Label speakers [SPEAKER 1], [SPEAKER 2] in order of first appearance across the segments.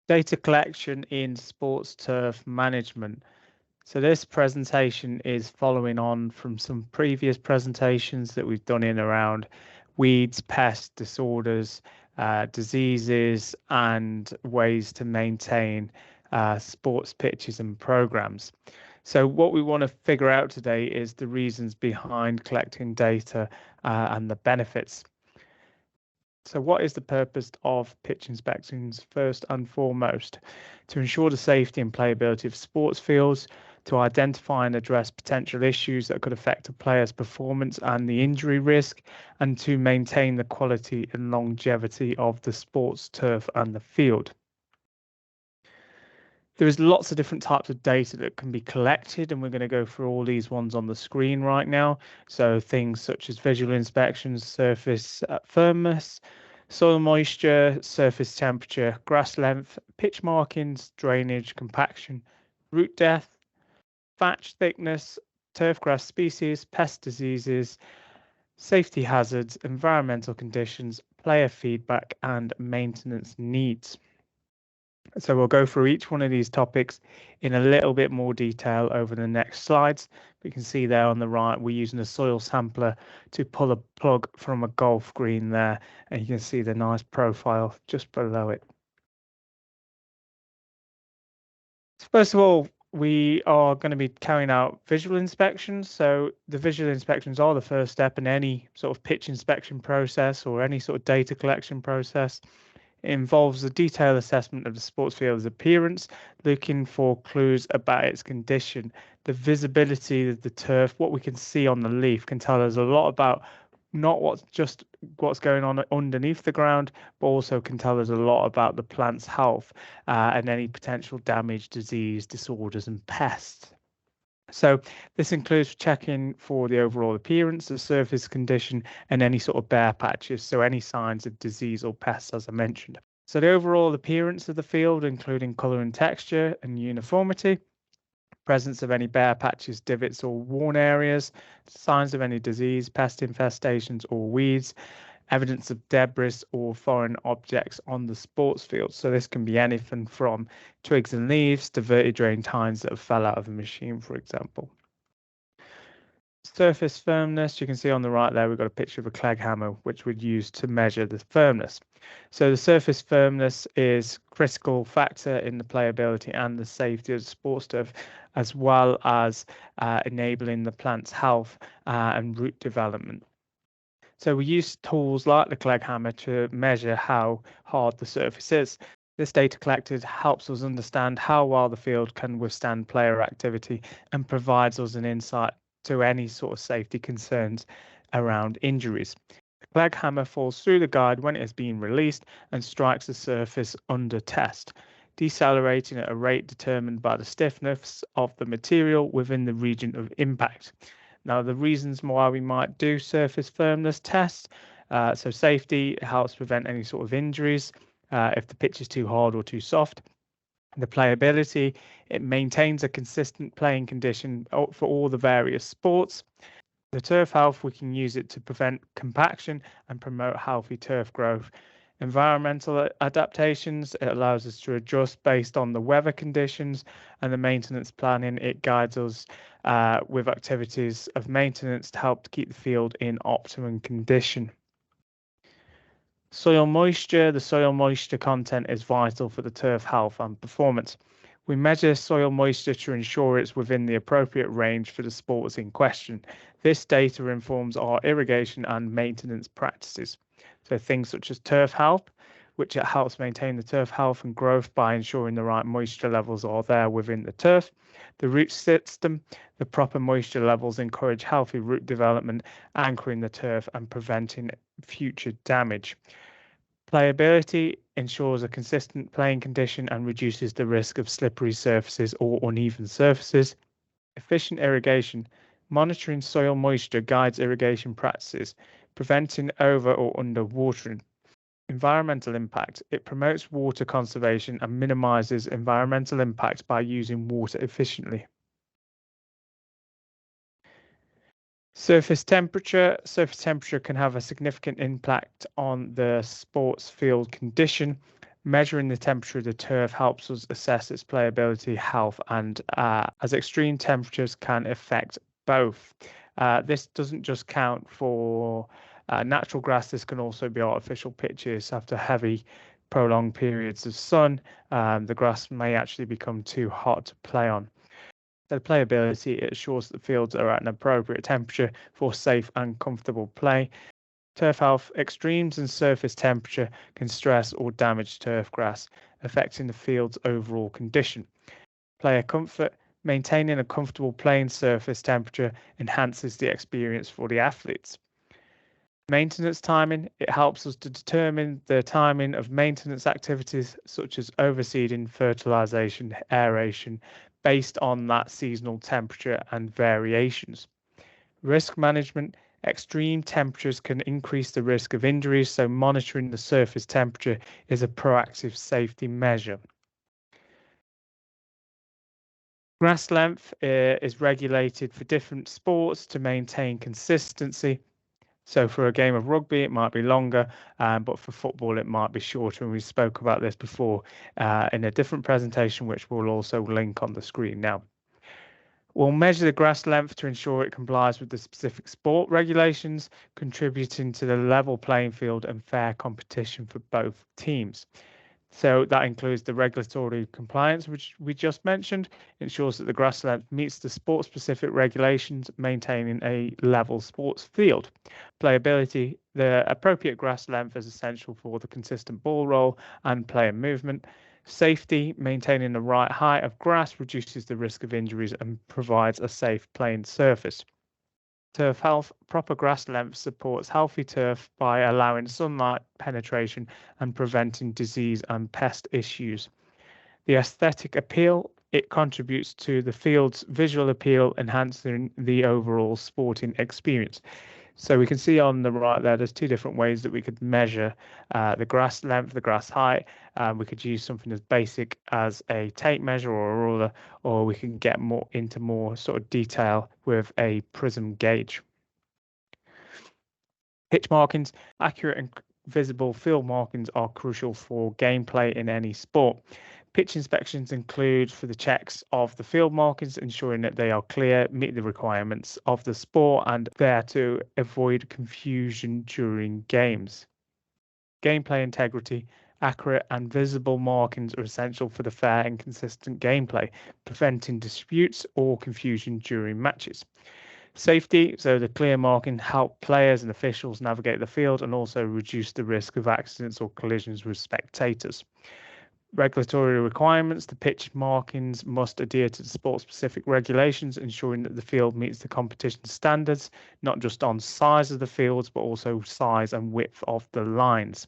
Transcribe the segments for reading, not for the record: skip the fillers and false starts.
[SPEAKER 1] Data collection in sports turf management. So this presentation is following on from some previous presentations that we've done in around weeds, pests, disorders, diseases, and ways to maintain sports pitches and programs. So what we want to figure out today is the reasons behind collecting data and the benefits. So what is the purpose of pitch inspections? First and foremost, to ensure the safety and playability of sports fields, to identify and address potential issues that could affect a player's performance and the injury risk, and to maintain the quality and longevity of the sports turf and the field. There is lots of different types of data that can be collected, and we're going to go through all these ones on the screen right now. So things such as visual inspections, surface firmness, soil moisture, surface temperature, grass length, pitch markings, drainage, compaction, root depth, thatch thickness, turfgrass species, pest diseases, safety hazards, environmental conditions, player feedback, and maintenance needs. So we'll go through each one of these topics in a little bit more detail over the next slides. You can see there on the right, we're using a soil sampler to pull a plug from a golf green there, and you can see the nice profile just below it. So first of all, we are going to be carrying out visual inspections. So the visual inspections are the first step in any sort of pitch inspection process or any sort of data collection process. It involves a detailed assessment of the sports field's appearance, looking for clues about its condition. The visibility of the turf, what we can see on the leaf, can tell us a lot about not what's going on underneath the ground, but also can tell us a lot about the plant's health and any potential damage, disease, disorders, and pests. So this includes checking for the overall appearance, the surface condition, and any sort of bare patches, so any signs of disease or pests, as I mentioned. So the overall appearance of the field, including colour and texture and uniformity, presence of any bare patches, divots, or worn areas, signs of any disease, pest infestations, or weeds, evidence of debris or foreign objects on the sports field. So this can be anything from twigs and leaves to vertidrain tines that have fell out of a machine, for example. Surface firmness, you can see on the right there, we've got a picture of a clag hammer, which we'd use to measure the firmness. So the surface firmness is a critical factor in the playability and the safety of the sports turf, as well as enabling the plant's health and root development. So we use tools like the clag hammer to measure how hard the surface is. This data collected helps us understand how well the field can withstand player activity and provides us an insight to any sort of safety concerns around injuries. The clag hammer falls through the guide when it is being released and strikes the surface under test, decelerating at a rate determined by the stiffness of the material within the region of impact. Now, the reasons why we might do surface firmness tests, so safety helps prevent any sort of injuries if the pitch is too hard or too soft. The playability, it maintains a consistent playing condition for all the various sports. The turf health, we can use it to prevent compaction and promote healthy turf growth. Environmental adaptations, it allows us to adjust based on the weather conditions, and the maintenance planning, it guides us with activities of maintenance to help to keep the field in optimum condition. Soil moisture, the soil moisture content is vital for the turf health and performance. We measure soil moisture to ensure it's within the appropriate range for the sports in question. This data informs our irrigation and maintenance practices. So things such as turf health, which it helps maintain the turf health and growth by ensuring the right moisture levels are there within the turf. The root system, the proper moisture levels encourage healthy root development, anchoring the turf and preventing future damage. Playability ensures a consistent playing condition and reduces the risk of slippery surfaces or uneven surfaces. Efficient irrigation. Monitoring soil moisture guides irrigation practices, preventing over or under watering. Environmental impact. It promotes water conservation and minimizes environmental impact by using water efficiently. Surface temperature. Surface temperature can have a significant impact on the sports field condition. Measuring the temperature of the turf helps us assess its playability, health, and as extreme temperatures can affect both. This doesn't just count for natural grass, this can also be artificial pitches. After heavy, prolonged periods of sun, the grass may actually become too hot to play on. So playability, it ensures that the fields are at an appropriate temperature for safe and comfortable play. Turf health, extremes in surface temperature can stress or damage turf grass, affecting the field's overall condition. Player comfort, maintaining a comfortable playing surface temperature enhances the experience for the athletes. Maintenance timing, it helps us to determine the timing of maintenance activities such as overseeding, fertilization, aeration, based on that seasonal temperature and variations. Risk management, extreme temperatures can increase the risk of injuries, so monitoring the surface temperature is a proactive safety measure. Grass length is regulated for different sports to maintain consistency. So for a game of rugby, it might be longer, but for football, it might be shorter. And we spoke about this before in a different presentation, which we'll also link on the screen now. We'll measure the grass length to ensure it complies with the specific sport regulations, contributing to the level playing field and fair competition for both teams. So that includes the regulatory compliance, which we just mentioned, ensures that the grass length meets the sport-specific regulations, maintaining a level sports field. Playability, the appropriate grass length is essential for the consistent ball roll and player movement. Safety, maintaining the right height of grass reduces the risk of injuries and provides a safe playing surface. Turf health, proper grass length supports healthy turf by allowing sunlight penetration and preventing disease and pest issues. The aesthetic appeal, it contributes to the field's visual appeal, enhancing the overall sporting experience. So we can see on the right there's two different ways that we could measure the grass length, the grass height. We could use something as basic as a tape measure or a ruler, or we can get into more sort of detail with a prism gauge. Pitch markings, accurate and visible field markings are crucial for gameplay in any sport. Pitch inspections include for the checks of the field markings, ensuring that they are clear, meet the requirements of the sport, and there to avoid confusion during games. Gameplay integrity, accurate and visible markings are essential for the fair and consistent gameplay, preventing disputes or confusion during matches. Safety, so the clear marking help players and officials navigate the field and also reduce the risk of accidents or collisions with spectators. Regulatory requirements, the pitch markings must adhere to the sport-specific regulations, ensuring that the field meets the competition standards, not just on size of the fields, but also size and width of the lines.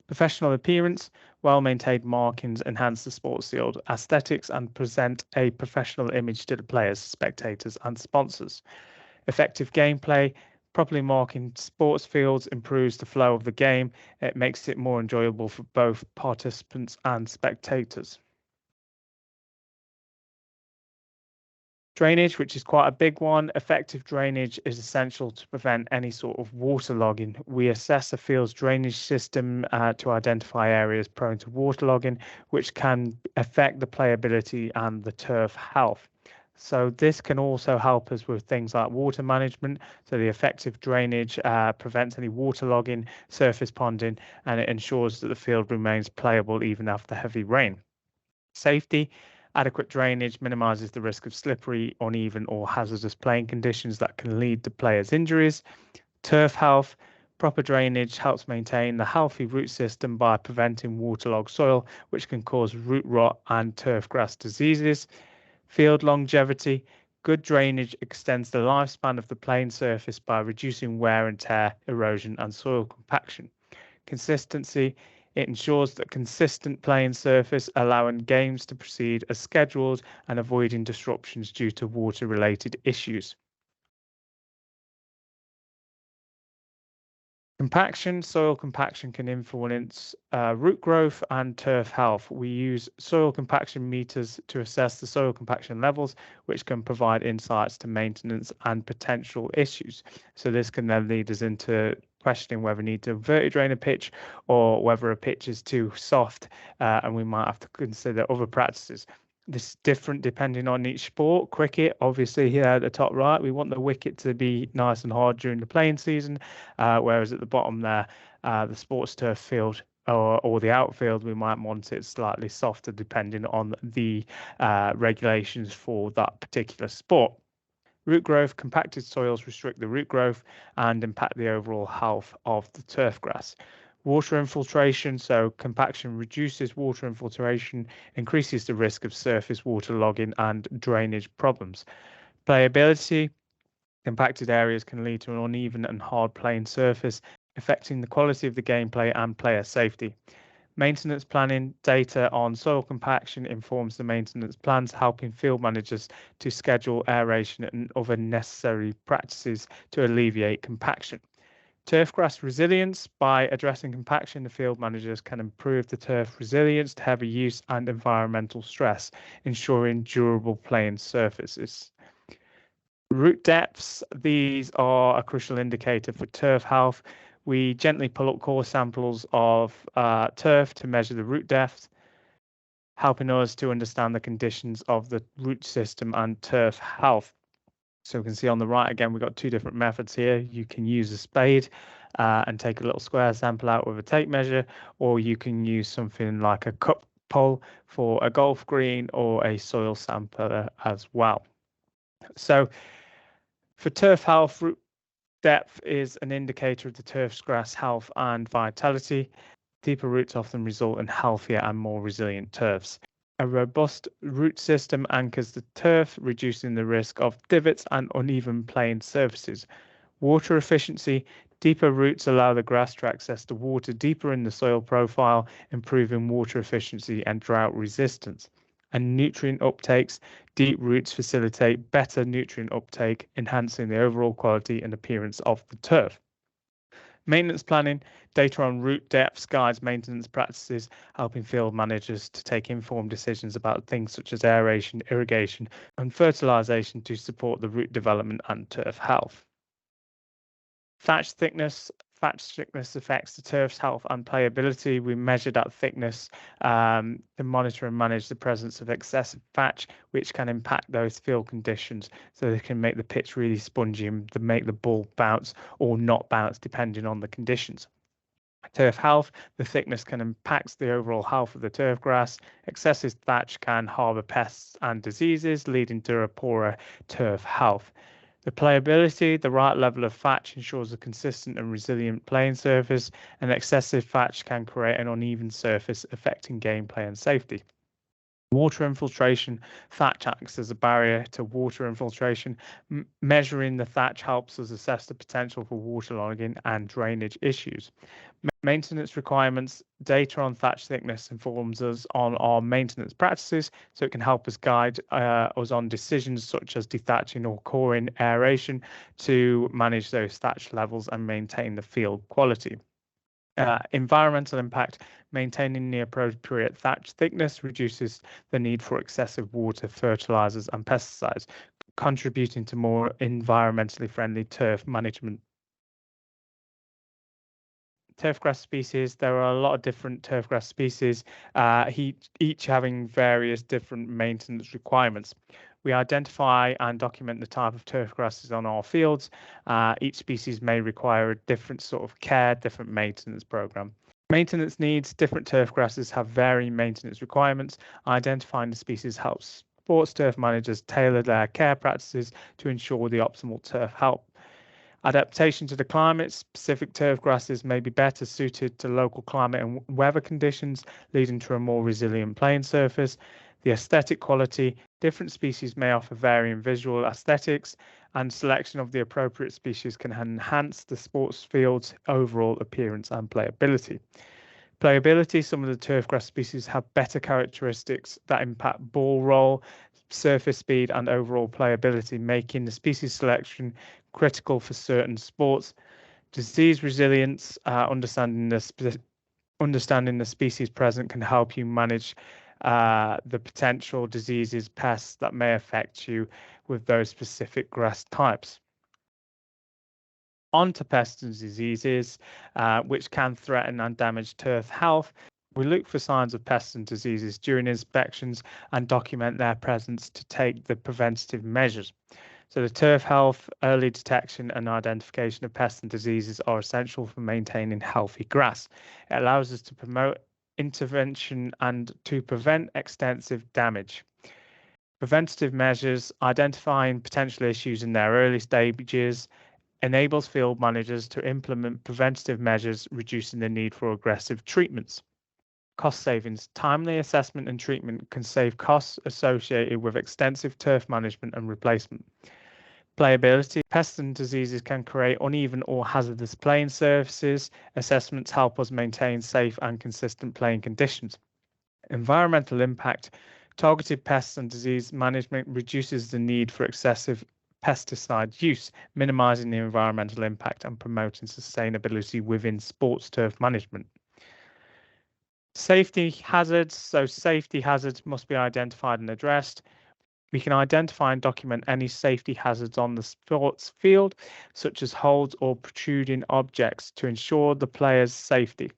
[SPEAKER 1] Professional appearance, well-maintained markings enhance the sports field aesthetics and present a professional image to the players, spectators, and sponsors. Effective gameplay, properly marking sports fields improves the flow of the game. It makes it more enjoyable for both participants and spectators. Drainage, which is quite a big one. Effective drainage is essential to prevent any sort of waterlogging. We assess a field's drainage system to identify areas prone to waterlogging, which can affect the playability and the turf health. So this can also help us with things like water management. So the effective drainage prevents any waterlogging, surface ponding, and it ensures that the field remains playable even after heavy rain. Safety, adequate drainage minimizes the risk of slippery, uneven, or hazardous playing conditions that can lead to players' injuries. Turf health, proper drainage helps maintain the healthy root system by preventing waterlogged soil, which can cause root rot and turfgrass diseases. Field longevity, good drainage extends the lifespan of the playing surface by reducing wear and tear, erosion, and soil compaction. Consistency, it ensures that consistent playing surface, allowing games to proceed as scheduled and avoiding disruptions due to water-related issues. Compaction, soil compaction can influence root growth and turf health. We use soil compaction meters to assess the soil compaction levels, which can provide insights to maintenance and potential issues. So this can then lead us into questioning whether we need to vertidrain a pitch or whether a pitch is too soft, and we might have to consider other practices. This is different depending on each sport. Cricket, obviously, here at the top right, we want the wicket to be nice and hard during the playing season, whereas at the bottom there, the sports turf field or the outfield, we might want it slightly softer depending on the regulations for that particular sport. Root growth, compacted soils restrict the root growth and impact the overall health of the turf grass. Water infiltration, so compaction reduces water infiltration, increases the risk of surface waterlogging and drainage problems. Playability, compacted areas can lead to an uneven and hard playing surface, affecting the quality of the gameplay and player safety. Maintenance planning data on soil compaction informs the maintenance plans, helping field managers to schedule aeration and other necessary practices to alleviate compaction. Turfgrass resilience, by addressing compaction, the field managers can improve the turf resilience to heavy use and environmental stress, ensuring durable playing surfaces. Root depths, these are a crucial indicator for turf health. We gently pull up core samples of turf to measure the root depth, helping us to understand the conditions of the root system and turf health. So we can see on the right, again, we've got two different methods here. You can use a spade and take a little square sample out with a tape measure, or you can use something like a cup pole for a golf green or a soil sampler as well. So for turf health, root depth is an indicator of the turf's grass health and vitality. Deeper roots often result in healthier and more resilient turfs. A robust root system anchors the turf, reducing the risk of divots and uneven playing surfaces. Water efficiency. Deeper roots allow the grass to access the water deeper in the soil profile, improving water efficiency and drought resistance. And nutrient uptakes. Deep roots facilitate better nutrient uptake, enhancing the overall quality and appearance of the turf. Maintenance planning, data on root depths guides maintenance practices, helping field managers to take informed decisions about things such as aeration, irrigation, and fertilization to support the root development and turf health. Thatch thickness. Thatch thickness affects the turf's health and playability. We measure that thickness to monitor and manage the presence of excessive thatch, which can impact those field conditions. So they can make the pitch really spongy and make the ball bounce or not bounce depending on the conditions. Turf health, the thickness can impact the overall health of the turf grass. Excessive thatch can harbour pests and diseases, leading to a poorer turf health. The playability, the right level of thatch ensures a consistent and resilient playing surface, and excessive thatch can create an uneven surface, affecting gameplay and safety. Water infiltration, thatch acts as a barrier to water infiltration. Measuring the thatch helps us assess the potential for waterlogging and drainage issues. Maintenance requirements, data on thatch thickness informs us on our maintenance practices, so it can help us guide us on decisions such as dethatching or coring aeration to manage those thatch levels and maintain the field quality. Environmental impact, maintaining the appropriate thatch thickness reduces the need for excessive water, fertilizers and pesticides, contributing to more environmentally friendly turf management. Turfgrass species, there are a lot of different turfgrass species, each having various different maintenance requirements. We identify and document the type of turfgrasses on our fields. Each species may require a different sort of care, different maintenance program. Maintenance needs, different turfgrasses have varying maintenance requirements. Identifying the species helps sports turf managers tailor their care practices to ensure the optimal turf health. Adaptation to the climate, specific turf grasses may be better suited to local climate and weather conditions, leading to a more resilient playing surface. The aesthetic quality, different species may offer varying visual aesthetics, and selection of the appropriate species can enhance the sports field's overall appearance and playability. Playability, some of the turfgrass species have better characteristics that impact ball roll, surface speed, and overall playability, making the species selection critical for certain sports. Disease resilience, understanding the species present can help you manage the potential diseases, pests that may affect you with those specific grass types. On to pests and diseases, which can threaten and damage turf health. We look for signs of pests and diseases during inspections and document their presence to take the preventative measures. So the turf health, early detection and identification of pests and diseases are essential for maintaining healthy grass. It allows us to promote intervention and to prevent extensive damage. Preventative measures, identifying potential issues in their early stages, enables field managers to implement preventative measures, reducing the need for aggressive treatments. Cost savings. Timely assessment and treatment can save costs associated with extensive turf management and replacement. Playability. Pests and diseases can create uneven or hazardous playing surfaces. Assessments help us maintain safe and consistent playing conditions. Environmental impact. Targeted pests and disease management reduces the need for excessive pesticide use, minimizing the environmental impact and promoting sustainability within sports turf management. Safety hazards. So safety hazards must be identified and addressed. We can identify and document any safety hazards on the sports field, such as holes or protruding objects, to ensure the player's safety.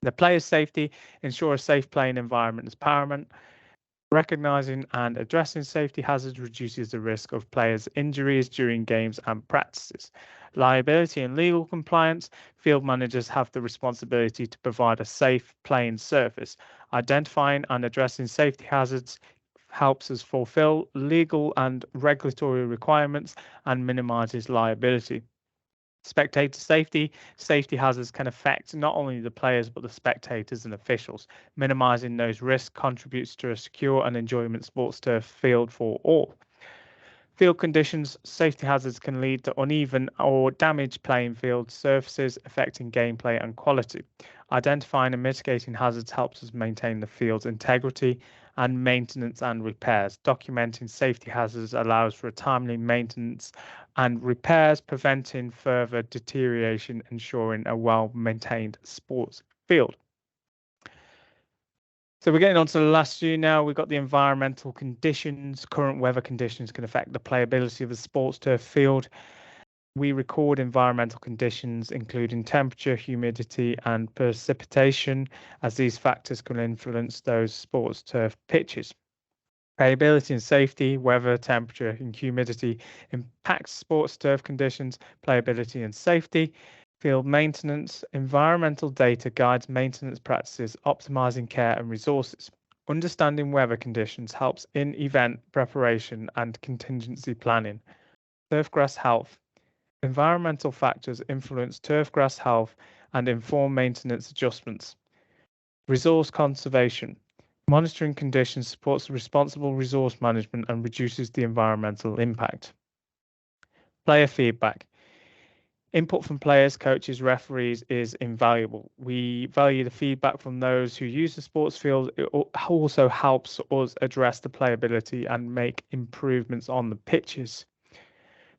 [SPEAKER 1] The player's safety, ensure a safe playing environment is paramount. Recognizing and addressing safety hazards reduces the risk of players' injuries during games and practices. Liability and legal compliance. Field managers have the responsibility to provide a safe playing surface. Identifying and addressing safety hazards helps us fulfill legal and regulatory requirements and minimizes liability. Spectator safety. Safety hazards can affect not only the players but the spectators and officials. Minimizing those risks contributes to a secure and enjoyment sports turf field for all. Field conditions. Safety hazards can lead to uneven or damaged playing field surfaces, affecting gameplay and quality. Identifying and mitigating hazards helps us maintain the field's integrity and maintenance and repairs. Documenting safety hazards allows for a timely maintenance and repairs, preventing further deterioration, ensuring a well-maintained sports field. So we're getting on to the last few now. We've got the environmental conditions. Current weather conditions can affect the playability of the sports turf field. We record environmental conditions, including temperature, humidity, and precipitation, as these factors can influence those sports turf pitches. Playability and safety, weather, temperature, and humidity impacts sports turf conditions, playability and safety. Field maintenance, environmental data guides maintenance practices, optimizing care and resources. Understanding weather conditions helps in event preparation and contingency planning. Turfgrass health. Environmental factors influence turfgrass health and inform maintenance adjustments. Resource conservation. Monitoring conditions supports responsible resource management and reduces the environmental impact. Player feedback. Input from players, coaches, referees is invaluable. We value the feedback from those who use the sports field. It also helps us address the playability and make improvements on the pitches.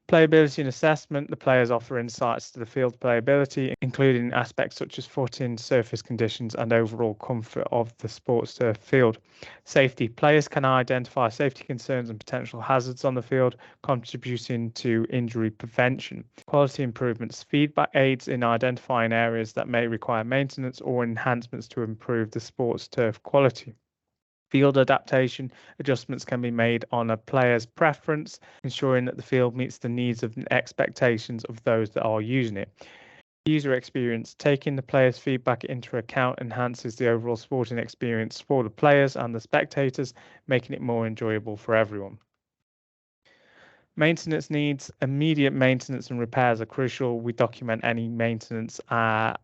[SPEAKER 1] Playability and assessment. The players offer insights to the field playability, including aspects such as footing, surface conditions, and overall comfort of the sports turf field. Safety. Players can identify safety concerns and potential hazards on the field, contributing to injury prevention. Quality improvements. Feedback aids in identifying areas that may require maintenance or enhancements to improve the sports turf quality. Field adaptation. Adjustments can be made on a player's preference, ensuring that the field meets the needs and expectations of those that are using it. User experience. Taking the player's feedback into account enhances the overall sporting experience for the players and the spectators, making it more enjoyable for everyone. Maintenance needs. Immediate maintenance and repairs are crucial. We document any maintenance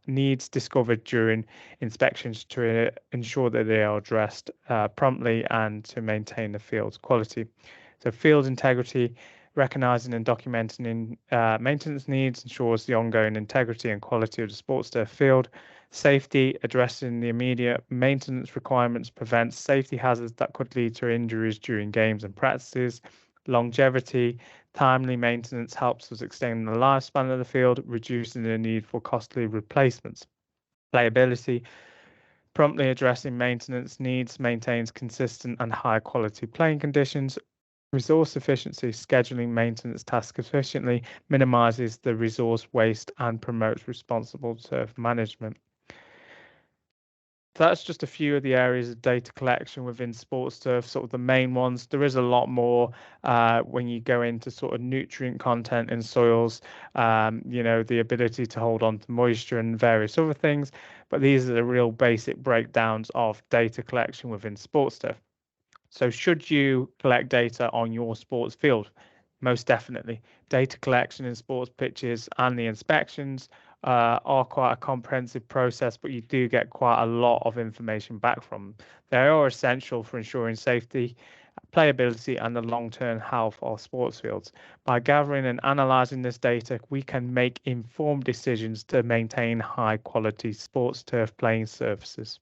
[SPEAKER 1] needs discovered during inspections to ensure that they are addressed promptly and to maintain the field's quality. So field integrity, recognizing and documenting maintenance needs ensures the ongoing integrity and quality of the sports turf field. Safety, addressing the immediate maintenance requirements prevents safety hazards that could lead to injuries during games and practices. Longevity, Timely maintenance helps us extend the lifespan of the field, reducing the need for costly replacements. Playability, promptly addressing maintenance needs, maintains consistent and high quality playing conditions. Resource efficiency, scheduling maintenance tasks efficiently, minimizes the resource waste and promotes responsible turf management. So that's just a few of the areas of data collection within sports turf, sort of the main ones. There is a lot more when you go into sort of nutrient content in soils, the ability to hold on to moisture and various other things. But these are the real basic breakdowns of data collection within sports turf. So should you collect data on your sports field? Most definitely. Data collection in sports pitches and the inspections are quite a comprehensive process, but you do get quite a lot of information back from them. They are essential for ensuring safety, playability, and the long-term health of sports fields. By gathering and analysing this data, we can make informed decisions to maintain high-quality sports turf playing surfaces.